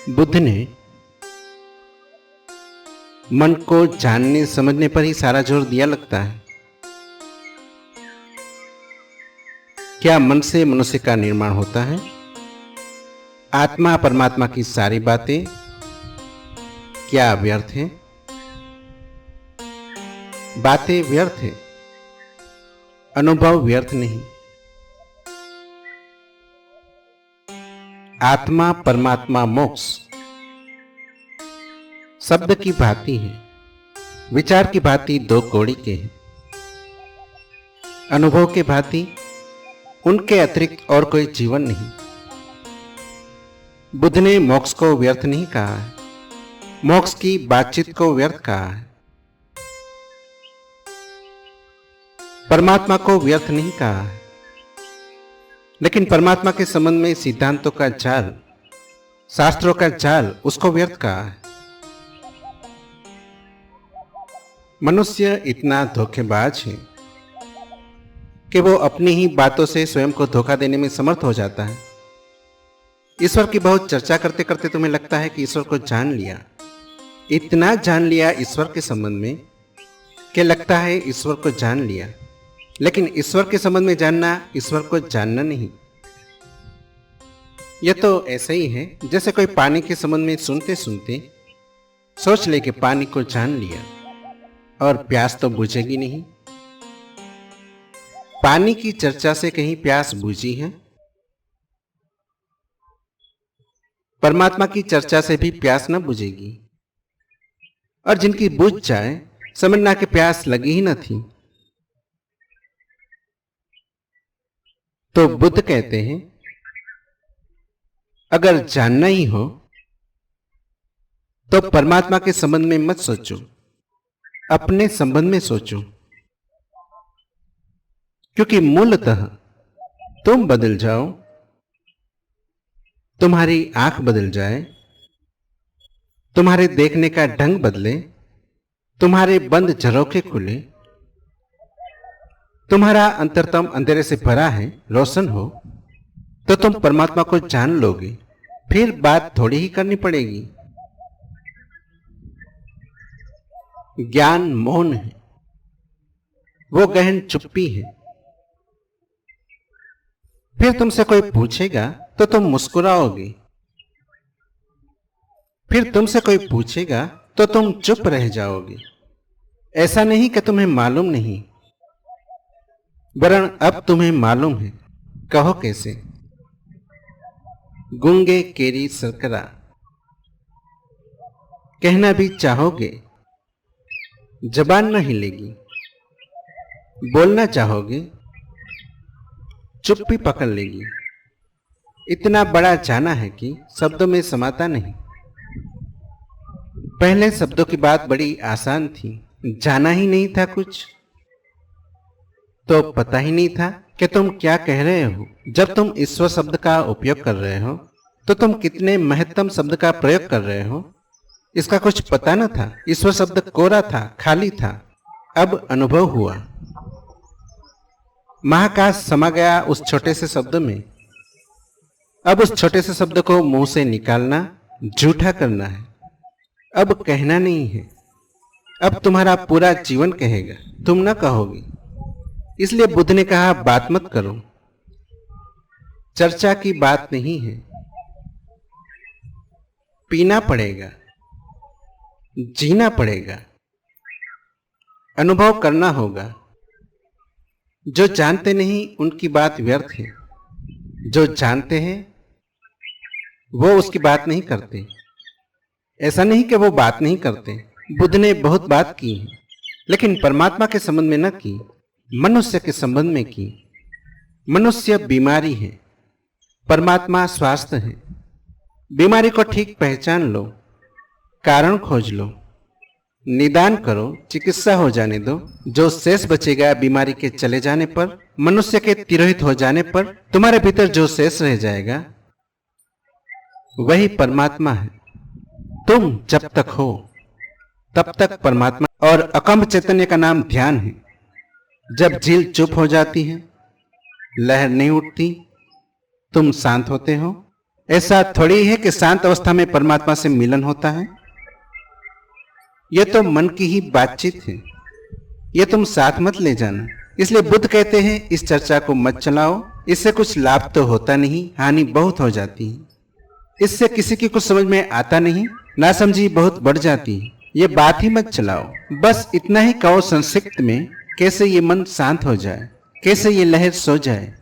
बुद्ध ने मन को जानने समझने पर ही सारा जोर दिया लगता है। क्या मन से मनुष्य का निर्माण होता है? आत्मा परमात्मा की सारी बातें क्या व्यर्थ हैं? बातें व्यर्थ हैं, अनुभव व्यर्थ नहीं। आत्मा परमात्मा मोक्ष शब्द की भांति है, विचार की भांति दो कौड़ी के हैं, अनुभव के भांति उनके अतिरिक्त और कोई जीवन नहीं। बुद्ध ने मोक्ष को व्यर्थ नहीं कहा है, मोक्ष की बातचीत को व्यर्थ कहा है। परमात्मा को व्यर्थ नहीं कहा है, लेकिन परमात्मा के संबंध में सिद्धांतों का जाल, शास्त्रों का जाल, उसको व्यर्थ कहा है। मनुष्य इतना धोखेबाज है कि वो अपनी ही बातों से स्वयं को धोखा देने में समर्थ हो जाता है। ईश्वर की बहुत चर्चा करते करते तुम्हें लगता है कि ईश्वर को जान लिया, इतना जान लिया ईश्वर के संबंध में कि लगता है ईश्वर को जान लिया। लेकिन ईश्वर के संबंध में जानना ईश्वर को जानना नहीं। यह तो ऐसा ही है जैसे कोई पानी के संबंध में सुनते सुनते सोच ले कि पानी को जान लिया और प्यास तो बुझेगी नहीं। पानी की चर्चा से कहीं प्यास बुझी है? परमात्मा की चर्चा से भी प्यास न बुझेगी, और जिनकी बुझ जाए समझना कि प्यास लगी ही न थी। तो बुद्ध कहते हैं, अगर जानना ही हो तो परमात्मा के संबंध में मत सोचो, अपने संबंध में सोचो, क्योंकि मूलतः तुम बदल जाओ, तुम्हारी आंख बदल जाए, तुम्हारे देखने का ढंग बदले, तुम्हारे बंद झरोखे खुले, तुम्हारा अंतरतम अंधेरे से भरा है, रोशन हो, तो तुम परमात्मा को जान लोगे। फिर बात थोड़ी ही करनी पड़ेगी। ज्ञान मौन है, वो गहन चुप्पी है। फिर तुमसे कोई पूछेगा तो तुम मुस्कुराओगे, फिर तुमसे कोई पूछेगा तो तुम चुप रह जाओगे। ऐसा नहीं कि तुम्हें मालूम नहीं, वरन अब तुम्हें मालूम है। कहो कैसे? गूंगे केरी सरकरा, कहना भी चाहोगे, जबान न हिलेगी। बोलना चाहोगे, चुप्पी पकड़ लेगी। इतना बड़ा जाना है कि शब्दों में समाता नहीं। पहले शब्दों की बात बड़ी आसान थी, जाना ही नहीं था कुछ, तो पता ही नहीं था कि तुम क्या कह रहे हो। जब तुम ईश्वर शब्द का उपयोग कर रहे हो तो तुम कितने महत्तम शब्द का प्रयोग कर रहे हो, इसका कुछ पता न था। ईश्वर शब्द कोरा था, खाली था। अब अनुभव हुआ, महाकाश समा गया उस छोटे से शब्द में। अब उस छोटे से शब्द को मुंह से निकालना झूठा करना है, अब कहना नहीं है। अब तुम्हारा पूरा जीवन कहेगा, तुम न कहोगे। इसलिए बुद्ध ने कहा, बात मत करो। चर्चा की बात नहीं है, पीना पड़ेगा, जीना पड़ेगा, अनुभव करना होगा। जो जानते नहीं उनकी बात व्यर्थ है, जो जानते हैं वो उसकी बात नहीं करते। ऐसा नहीं कि वो बात नहीं करते, बुद्ध ने बहुत बात की है, लेकिन परमात्मा के संबंध में न की, मनुष्य के संबंध में की। मनुष्य बीमारी है, परमात्मा स्वास्थ्य है। बीमारी को ठीक पहचान लो, कारण खोज लो, निदान करो, चिकित्सा हो जाने दो। जो शेष बचेगा बीमारी के चले जाने पर, मनुष्य के तिरोहित हो जाने पर, तुम्हारे भीतर जो शेष रह जाएगा वही परमात्मा है। तुम जब तक हो तब तक परमात्मा, और अकम्प चैतन्य का नाम ध्यान है। जब झील चुप हो जाती है, लहर नहीं उठती, तुम शांत होते हो। ऐसा थोड़ी है कि शांत अवस्था में परमात्मा से मिलन होता है। यह तो मन की ही बातचीत है, यह तुम साथ मत ले जाना। इसलिए बुद्ध कहते हैं इस चर्चा को मत चलाओ, इससे कुछ लाभ तो होता नहीं, हानि बहुत हो जाती है। इससे किसी की कुछ समझ में आता नहीं, नासमझी बहुत बढ़ जाती है। ये बात ही मत चलाओ। बस इतना ही कहो संक्षिप्त में, कैसे ये मन शांत हो जाए, कैसे ये लहर सो जाए,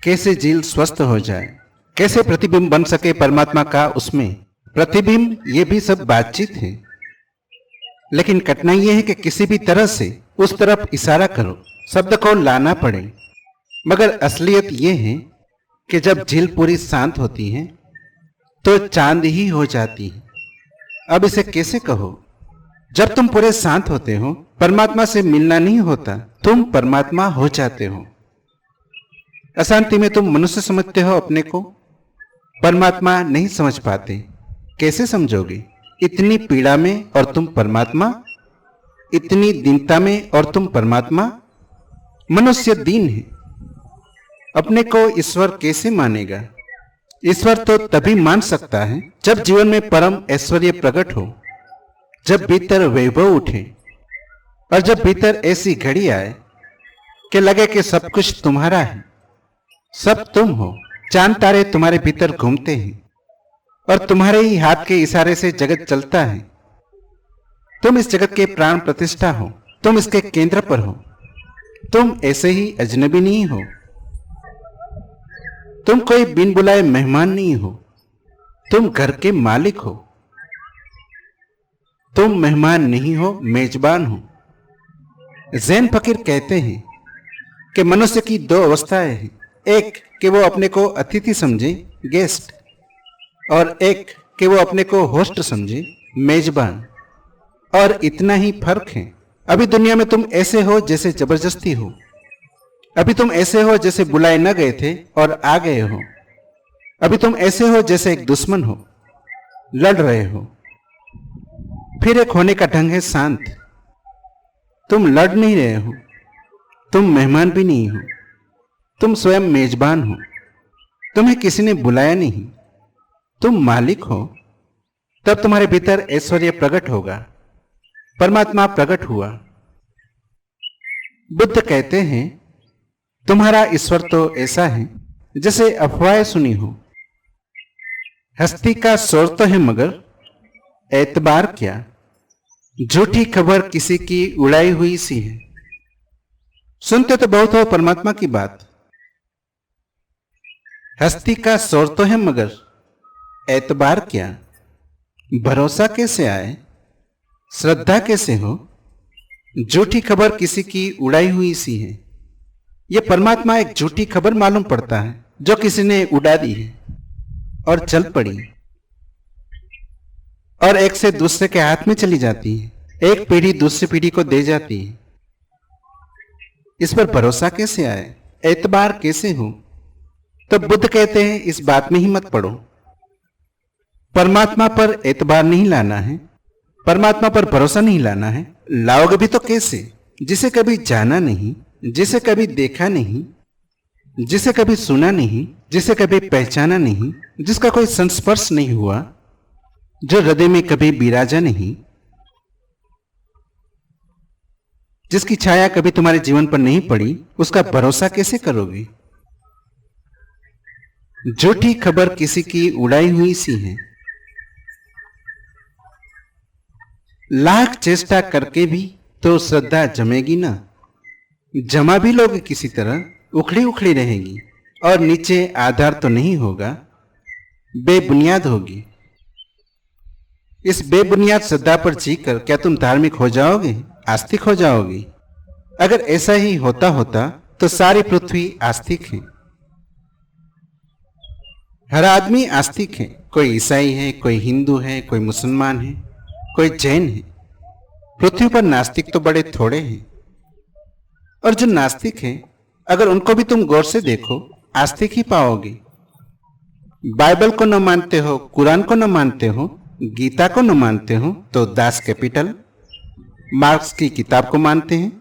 कैसे झील स्वस्थ हो जाए, कैसे प्रतिबिंब बन सके परमात्मा का उसमें। प्रतिबिंब ये भी सब बातचीत है, लेकिन कठिनाई ये है कि किसी भी तरह से उस तरफ इशारा करो, शब्द को लाना पड़े। मगर असलियत ये है कि जब झील पूरी शांत होती है तो चांद ही हो जाती है। अब इसे कैसे कहो? जब तुम पूरे शांत होते हो, परमात्मा से मिलना नहीं होता, तुम परमात्मा हो जाते हो। अशांति में तुम मनुष्य समझते हो अपने को, परमात्मा नहीं समझ पाते। कैसे समझोगे? इतनी पीड़ा में और तुम परमात्मा, इतनी दीनता में और तुम परमात्मा। मनुष्य दीन है, अपने को ईश्वर कैसे मानेगा? ईश्वर तो तभी मान सकता है जब जीवन में परम ऐश्वर्य प्रकट हो, जब भीतर वैभव उठे और जब भीतर ऐसी घड़ी आए कि लगे कि सब कुछ तुम्हारा है, सब तुम हो। चांद तारे तुम्हारे भीतर घूमते हैं और तुम्हारे ही हाथ के इशारे से जगत चलता है। तुम इस जगत के प्राण प्रतिष्ठा हो, तुम इसके केंद्र पर हो। तुम ऐसे ही अजनबी नहीं हो, तुम कोई बिन बुलाए मेहमान नहीं हो, तुम घर के मालिक हो। तुम मेहमान नहीं हो, मेजबान हो। जैन फकीर कहते हैं कि मनुष्य की दो अवस्थाएं हैं, एक कि वो अपने को अतिथि समझे, गेस्ट, और एक कि वो अपने को होस्ट समझे, मेजबान। और इतना ही फर्क है। अभी दुनिया में तुम ऐसे हो जैसे जबरदस्ती हो, अभी तुम ऐसे हो जैसे बुलाए न गए थे और आ गए हो। अभी तुम ऐसे हो जैसे एक दुश्मन हो, लड़ रहे हो। फिर एक होने का ढंग है शांत। तुम लड़ नहीं रहे हो, तुम मेहमान भी नहीं हो, तुम स्वयं मेजबान हो। तुम्हें किसी ने बुलाया नहीं, तुम मालिक हो। तब तुम्हारे भीतर ऐश्वर्य प्रकट होगा, परमात्मा प्रकट हुआ। बुद्ध कहते हैं तुम्हारा ईश्वर तो ऐसा है जैसे अफवाहें सुनी हो। हस्ती का शोर तो है मगर एतबार क्या, झूठी खबर किसी की उड़ाई हुई सी है। सुनते तो बहुत हो परमात्मा की बात। हस्ती का शोर तो है मगर एतबार क्या, भरोसा कैसे आए, श्रद्धा कैसे हो। झूठी खबर किसी की उड़ाई हुई सी है। यह परमात्मा एक झूठी खबर मालूम पड़ता है जो किसी ने उड़ा दी है और चल पड़ी, और एक से दूसरे के हाथ में चली जाती है, एक पीढ़ी दूसरी पीढ़ी को दे जाती है। इस पर भरोसा कैसे आए, एतबार कैसे हो? तो बुद्ध कहते हैं इस बात में ही मत पड़ो। परमात्मा पर एतबार नहीं लाना है, परमात्मा पर भरोसा नहीं लाना है। लाओगे भी तो कैसे, जिसे कभी जाना नहीं, जिसे कभी देखा नहीं, जिसे कभी सुना नहीं, जिसे कभी पहचाना नहीं, जिसका कोई संस्पर्श नहीं हुआ, जो हृदय में कभी विराजा नहीं, जिसकी छाया कभी तुम्हारे जीवन पर नहीं पड़ी, उसका भरोसा कैसे करोगे? झूठी खबर किसी की उड़ाई हुई सी है। लाख चेष्टा करके भी तो श्रद्धा जमेगी ना। जमा भी लोगे किसी तरह, उखड़ी उखड़ी रहेगी और नीचे आधार तो नहीं होगा, बेबुनियाद होगी। इस बेबुनियाद श्रद्धा पर जीकर क्या तुम धार्मिक हो जाओगे, आस्तिक हो जाओगे? अगर ऐसा ही होता तो सारी पृथ्वी आस्तिक है। हर आदमी आस्तिक है, कोई ईसाई है, कोई हिंदू है, कोई मुसलमान है, कोई जैन है। पृथ्वी पर नास्तिक तो बड़े थोड़े हैं, और जो नास्तिक हैं अगर उनको भी तुम गौर से देखो, आस्तिक ही पाओगे। बाइबल को न मानते हो, कुरान को न मानते हो, गीता को न मानते हो तो दास कैपिटल, मार्क्स की किताब को मानते हैं।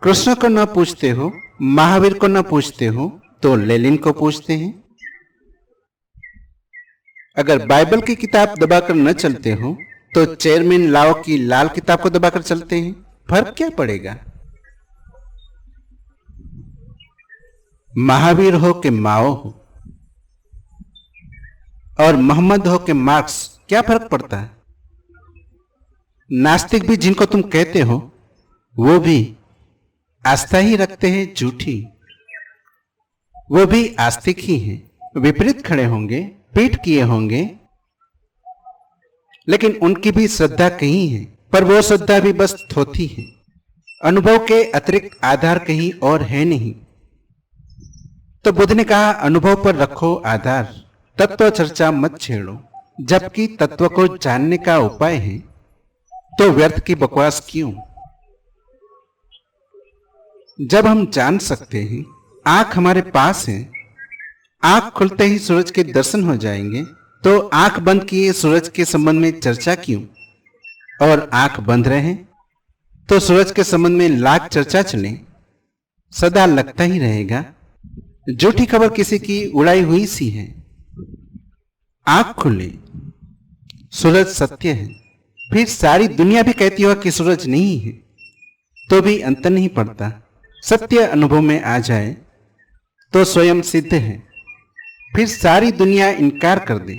कृष्ण को न पूछते हो, महावीर को न पूछते हो तो लेनिन को पूछते हैं। अगर बाइबल की किताब दबाकर न चलते हो तो चेयरमैन लाओ की लाल किताब को दबाकर चलते हैं, फर्क क्या पड़ेगा? महावीर हो कि माओ हो और मोहम्मद हो कि मार्क्स, क्या फर्क पड़ता है? नास्तिक भी जिनको तुम कहते हो वो भी आस्था ही रखते हैं झूठी, वो भी आस्तिक ही हैं। विपरीत खड़े होंगे, पीठ किए होंगे, लेकिन उनकी भी श्रद्धा कहीं है, पर वो श्रद्धा भी बस थोथी है। अनुभव के अतिरिक्त आधार कहीं और है नहीं। तो बुद्ध ने कहा अनुभव पर रखो आधार, तत्व चर्चा मत छेड़ो। जबकि तत्व को जानने का उपाय है तो व्यर्थ की बकवास क्यों? जब हम जान सकते हैं, आंख हमारे पास है, आंख खुलते ही सूरज के दर्शन हो जाएंगे, तो आंख बंद किए सूरज के संबंध में चर्चा क्यों? और आंख बंद रहे तो सूरज के संबंध में लाख चर्चा चले, सदा लगता ही रहेगा झूठी खबर किसी की उड़ाई हुई सी है। आंख खुले, सूरज सत्य है, फिर सारी दुनिया भी कहती हो कि सूरज नहीं है, तो भी अंतर नहीं पड़ता। सत्य अनुभव में आ जाए तो स्वयं सिद्ध है, फिर सारी दुनिया इनकार कर दे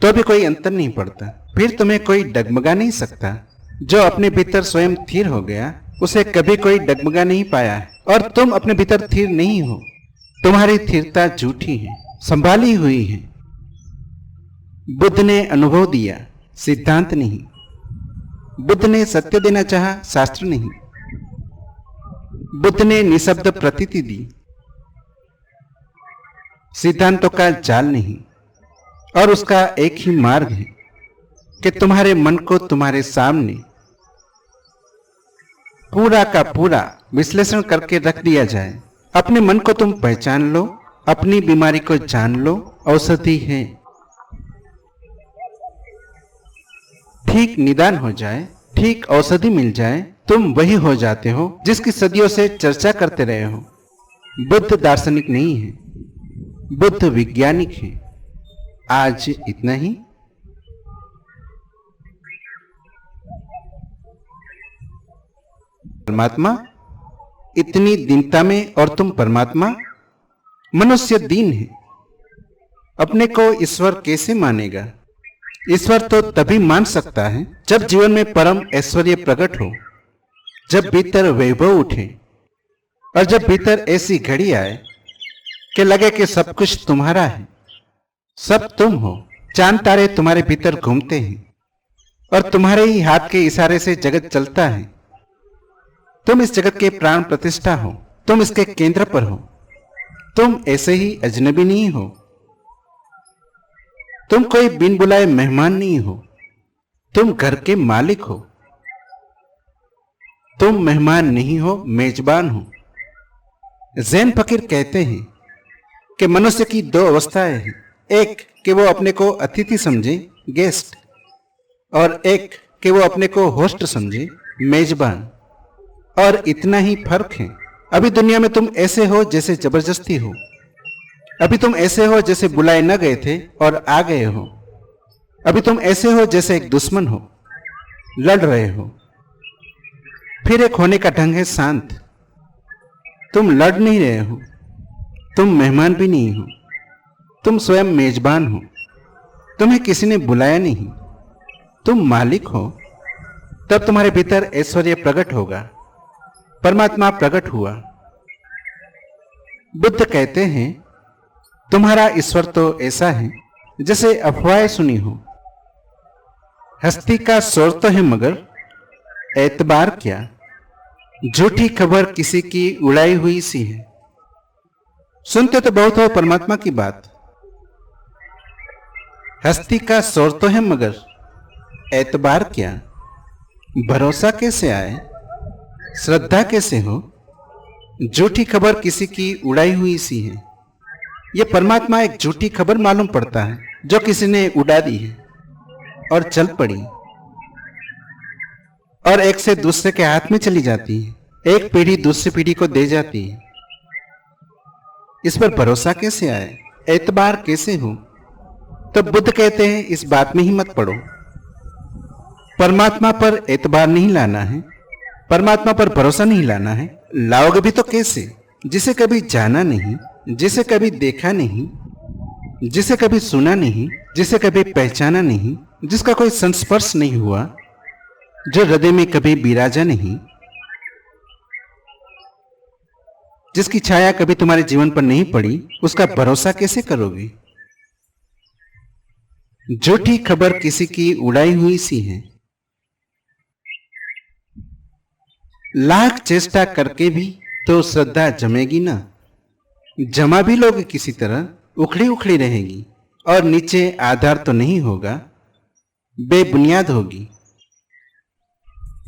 तो भी कोई अंतर नहीं पड़ता। फिर तुम्हें कोई डगमगा नहीं सकता। जो अपने भीतर स्वयं स्थिर हो गया उसे कभी कोई डगमगा नहीं पाया है, और तुम अपने भीतर स्थिर नहीं हो। तुम्हारी स्थिरता झूठी है, संभाली हुई है। बुद्ध ने अनुभव दिया, सिद्धांत नहीं। बुद्ध ने सत्य देना चाहा, शास्त्र नहीं। बुद्ध ने निशब्द प्रतीति दी, सिद्धांतों का जाल नहीं। और उसका एक ही मार्ग है कि तुम्हारे मन को तुम्हारे सामने पूरा का पूरा विश्लेषण करके रख दिया जाए। अपने मन को तुम पहचान लो, अपनी बीमारी को जान लो, औषधि है। ठीक निदान हो जाए, ठीक औषधि मिल जाए, तुम वही हो जाते हो जिसकी सदियों से चर्चा करते रहे हो। बुद्ध दार्शनिक नहीं है, बुद्ध वैज्ञानिक है। आज इतना ही। परमात्मा इतनी दीनता में और तुम परमात्मा। मनुष्य दीन है, अपने को ईश्वर कैसे मानेगा? ईश्वर तो तभी मान सकता है जब जीवन में परम ऐश्वर्य प्रकट हो, जब भीतर वैभव उठे, और जब भीतर ऐसी घड़ी आए कि लगे कि सब कुछ तुम्हारा है, सब तुम हो। चांद तारे तुम्हारे भीतर घूमते हैं और तुम्हारे ही हाथ के इशारे से जगत चलता है। तुम इस जगत के प्राण प्रतिष्ठा हो, तुम इसके केंद्र पर हो। तुम ऐसे ही अजनबी नहीं हो, तुम कोई बिन बुलाए मेहमान नहीं हो, तुम घर के मालिक हो। तुम मेहमान नहीं हो, मेजबान हो। जैन फकीर कहते हैं कि मनुष्य की दो अवस्थाएं हैं, एक कि वो अपने को अतिथि समझे, गेस्ट, और एक कि वो अपने को होस्ट समझे, मेजबान। और इतना ही फर्क है। अभी दुनिया में तुम ऐसे हो जैसे जबरदस्ती हो, अभी तुम ऐसे हो जैसे बुलाए न गए थे और आ गए हो, अभी तुम ऐसे हो जैसे एक दुश्मन हो, लड़ रहे हो। फिर एक होने का ढंग है शांत। तुम लड़ नहीं रहे हो, तुम मेहमान भी नहीं हो, तुम स्वयं मेजबान हो। तुम्हें किसी ने बुलाया नहीं, तुम मालिक हो। तब तुम्हारे भीतर ऐश्वर्य प्रकट होगा, परमात्मा प्रकट हुआ। बुद्ध कहते हैं तुम्हारा ईश्वर तो ऐसा है जैसे अफवाहें सुनी हो। हस्ती का शोर तो है मगर एतबार क्या, झूठी खबर किसी की उड़ाई हुई सी है। सुनते तो बहुत हो परमात्मा की बात। हस्ती का शोर तो है मगर एतबार क्या, भरोसा कैसे आए, श्रद्धा कैसे हो, झूठी खबर किसी की उड़ाई हुई सी है। यह परमात्मा एक झूठी खबर मालूम पड़ता है जो किसी ने उड़ा दी है और चल पड़ी, और एक से दूसरे के हाथ में चली जाती है, एक पीढ़ी दूसरी पीढ़ी को दे जाती है। इस पर भरोसा कैसे आए, एतबार कैसे हो? तो बुद्ध कहते हैं इस बात में ही मत पड़ो। परमात्मा पर एतबार नहीं लाना है, परमात्मा पर भरोसा नहीं लाना है। लाओगे भी तो कैसे, जिसे कभी जाना नहीं, जिसे कभी देखा नहीं, जिसे कभी सुना नहीं, जिसे कभी पहचाना नहीं, जिसका कोई संस्पर्श नहीं हुआ, जो हृदय में कभी विराजा नहीं, जिसकी छाया कभी तुम्हारे जीवन पर नहीं पड़ी, उसका भरोसा कैसे करोगे? झूठी खबर किसी की उड़ाई हुई सी है। लाख चेष्टा करके भी तो श्रद्धा जमेगी ना। जमा भी लोगे किसी तरह, उखड़ी उखड़ी रहेगी और नीचे आधार तो नहीं होगा, बेबुनियाद होगी।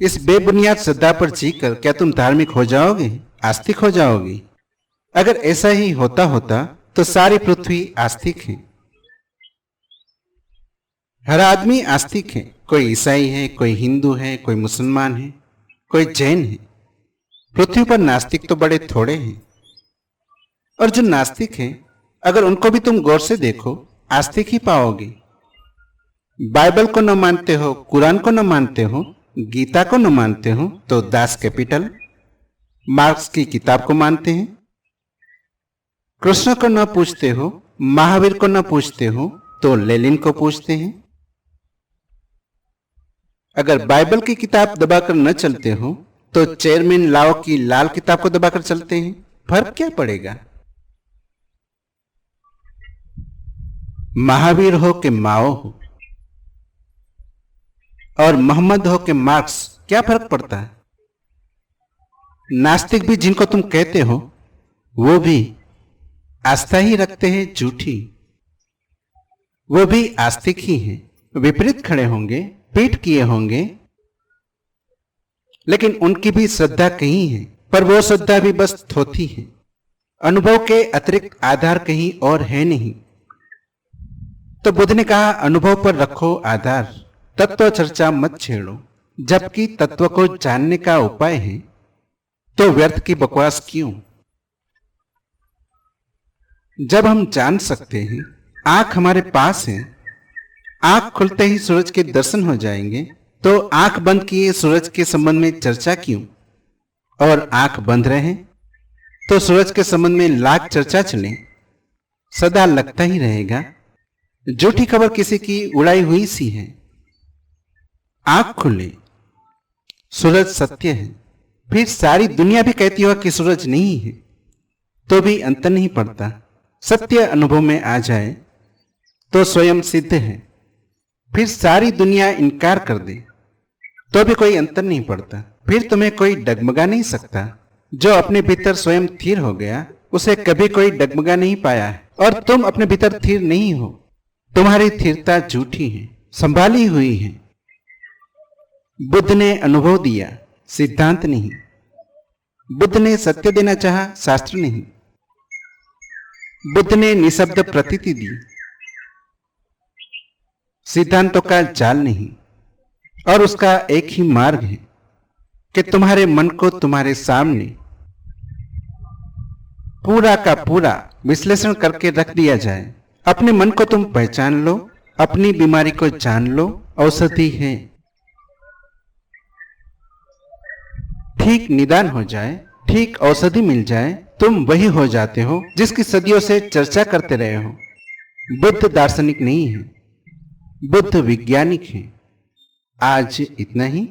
इस बेबुनियाद श्रद्धा पर जीकर क्या तुम धार्मिक हो जाओगे, आस्तिक हो जाओगे? अगर ऐसा ही होता तो सारी पृथ्वी आस्तिक है। हर आदमी आस्तिक है। कोई ईसाई है, कोई हिंदू है, कोई मुसलमान है, कोई जैन है। पृथ्वी पर नास्तिक तो बड़े थोड़े हैं। और जो नास्तिक हैं, अगर उनको भी तुम गौर से देखो, आस्तिक ही पाओगे। बाइबल को न मानते हो, कुरान को न मानते हो, गीता को न मानते हो तो दास कैपिटल, मार्क्स की किताब को मानते हैं। कृष्ण को न पूछते हो, महावीर को न पूछते हो तो लेनिन को पूछते हैं। अगर बाइबल की किताब दबाकर न चलते हो तो चेयरमैन लाओ की लाल किताब को दबाकर चलते हैं। फर्क क्या पड़ेगा? महावीर हो कि माओ हो और मोहम्मद हो कि मार्क्स, क्या फर्क पड़ता है? नास्तिक भी जिनको तुम कहते हो, वो भी आस्था ही रखते हैं झूठी। वो भी आस्तिक ही हैं। विपरीत खड़े होंगे, पीठ किए होंगे, लेकिन उनकी भी श्रद्धा कहीं है, पर वो श्रद्धा भी बस थोथी है। अनुभव के अतिरिक्त आधार कहीं और है नहीं। तो बुद्ध ने कहा, अनुभव पर रखो आधार, तत्व चर्चा मत छेड़ो। जबकि तत्व को जानने का उपाय है तो व्यर्थ की बकवास क्यों? जब हम जान सकते हैं, आंख हमारे पास है, आंख खुलते ही सूरज के दर्शन हो जाएंगे, तो आंख बंद किए सूरज के संबंध में चर्चा क्यों? और आंख बंद रहे तो सूरज के संबंध में लाख चर्चा चले, सदा लगता ही रहेगा झूठी खबर किसी की उड़ाई हुई सी है। आंख खुले, सूरज सत्य है। फिर सारी दुनिया भी कहती हो कि सूरज नहीं है, तो भी अंतर नहीं पड़ता। सत्य अनुभव में आ जाए तो स्वयं सिद्ध है। फिर सारी दुनिया इनकार कर दे तो भी कोई अंतर नहीं पड़ता। फिर तुम्हें कोई डगमगा नहीं सकता। जो अपने भीतर स्वयं स्थिर हो गया, उसे कभी कोई डगमगा नहीं पाया है। और तुम अपने भीतर स्थिर नहीं हो। तुम्हारी स्थिरता झूठी है, संभाली हुई है। बुद्ध ने अनुभव दिया, सिद्धांत नहीं। बुद्ध ने सत्य देना चाहा, शास्त्र नहीं। बुद्ध ने निशब्द प्रतीति दी, सिद्धांतों का जाल नहीं। और उसका एक ही मार्ग है कि तुम्हारे मन को तुम्हारे सामने पूरा का पूरा विश्लेषण करके रख दिया जाए। अपने मन को तुम पहचान लो, अपनी बीमारी को जान लो, औषधि है। ठीक निदान हो जाए, ठीक औषधि मिल जाए, तुम वही हो जाते हो जिसकी सदियों से चर्चा करते रहे हो। बुद्ध दार्शनिक नहीं है, बुद्ध वैज्ञानिक है। आज इतना ही।